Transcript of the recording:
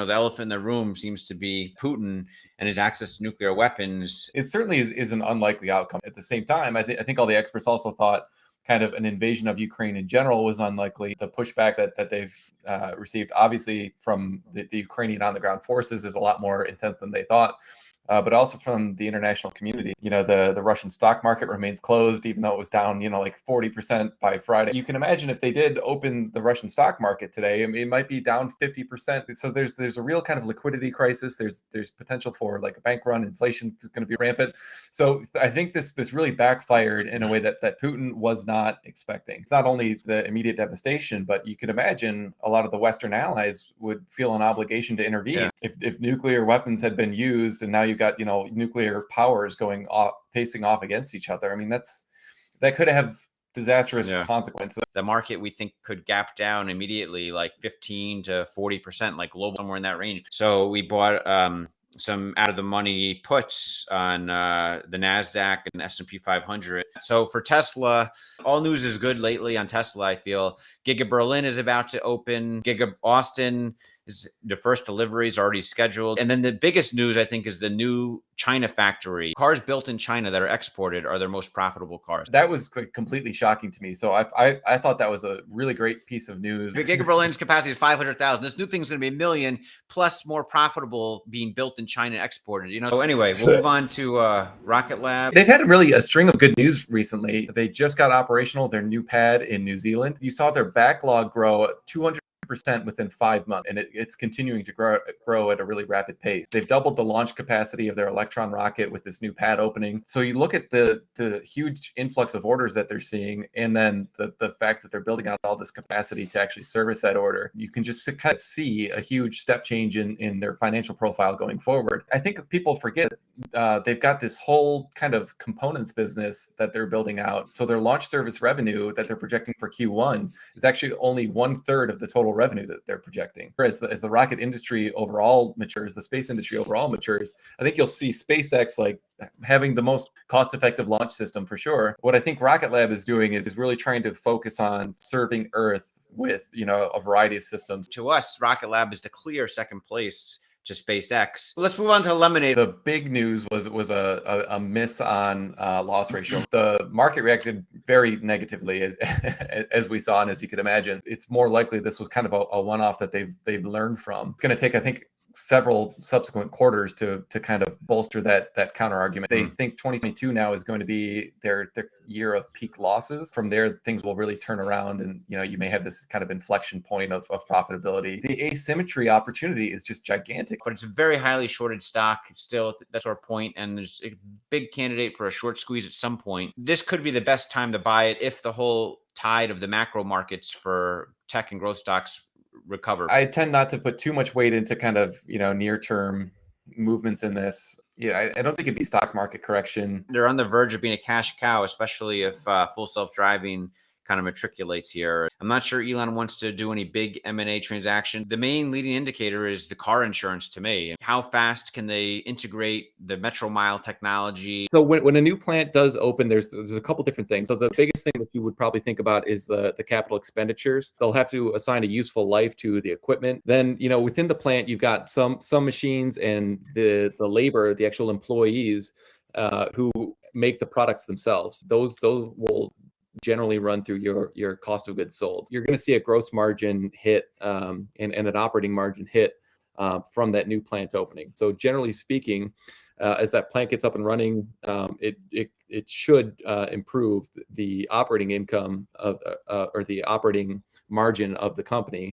the elephant in the room seems to be Putin and his access to nuclear weapons. It certainly is an unlikely outcome. At the same time, I think all the experts also thought kind of an invasion of Ukraine in general was unlikely. The pushback that they've received, obviously, from the Ukrainian on-the-ground forces is a lot more intense than they thought. But also from the international community. The Russian stock market remains closed, even though it was down, like 40% by Friday. You can imagine if they did open the Russian stock market today, it might be down 50%. So there's a real kind of liquidity crisis. There's potential for like a bank run. Inflation is going to be rampant. So I think this really backfired in a way that Putin was not expecting. It's not only the immediate devastation, but you could imagine a lot of the Western allies would feel an obligation to intervene. Yeah. If nuclear weapons had been used and now you've got nuclear powers going off, facing off against each other. I mean, that could have disastrous consequences. The market, we think, could gap down immediately like 15 to 40%, like global, somewhere in that range. So we bought some out of the money puts on the NASDAQ and S&P 500. So for Tesla, all news is good lately on Tesla, I feel. Giga Berlin is about to open. Giga Austin, the first delivery is already scheduled. And then the biggest news, I think, is the new China factory. Cars built in China that are exported are their most profitable cars. That was completely shocking to me. So I thought that was a really great piece of news. Giga Berlin's capacity is 500,000. This new thing is going to be 1 million, plus more profitable being built in China and exported. So anyway, we'll move on to Rocket Lab. They've had really a string of good news recently. They just got operational, their new pad in New Zealand. You saw their backlog grow 200% within 5 months, and it's continuing to grow at a really rapid pace. They've doubled the launch capacity of their Electron rocket with this new pad opening. So you look at the huge influx of orders that they're seeing, and then the fact that they're building out all this capacity to actually service that order, you can just kind of see a huge step change in their financial profile going forward. I think people forget they've got this whole kind of components business that they're building out. So their launch service revenue that they're projecting for Q1 is actually only 1/3 of the total revenue that they're projecting. As the rocket industry overall matures, the space industry overall matures, I think you'll see SpaceX like having the most cost-effective launch system for sure. What I think Rocket Lab is doing is really trying to focus on serving Earth with a variety of systems. To us, Rocket Lab is the clear second place to SpaceX. Let's move on to Lemonade. The big news was a miss on loss ratio. The market reacted very negatively as we saw, and as you could imagine, it's more likely this was kind of a one-off that they've learned from. It's going to take, I think, several subsequent quarters to kind of bolster that counter argument. They think 2022 now is going to be their year of peak losses. From there, things will really turn around, and you may have this kind of inflection point of profitability. The asymmetry opportunity is just gigantic, but it's a very highly shorted stock. Still, that's our point, and there's a big candidate for a short squeeze at some point. This could be the best time to buy it if the whole tide of the macro markets for tech and growth stocks recover. I tend not to put too much weight into kind of near-term movements in this. I don't think it'd be stock market correction. They're on the verge of being a cash cow, especially if full self-driving kind of matriculates here. I'm not sure Elon wants to do any big M&A transaction. The main leading indicator is the car insurance to me. How fast can they integrate the Metro Mile technology? So when a new plant does open, there's a couple different things. So the biggest thing that you would probably think about is the capital expenditures. They'll have to assign a useful life to the equipment. Then, within the plant, you've got some machines and the labor, the actual employees who make the products themselves. Those will generally run through your cost of goods sold. You're going to see a gross margin hit and an operating margin hit from that new plant opening. So generally speaking, as that plant gets up and running, it should improve the operating income of or the operating margin of the company.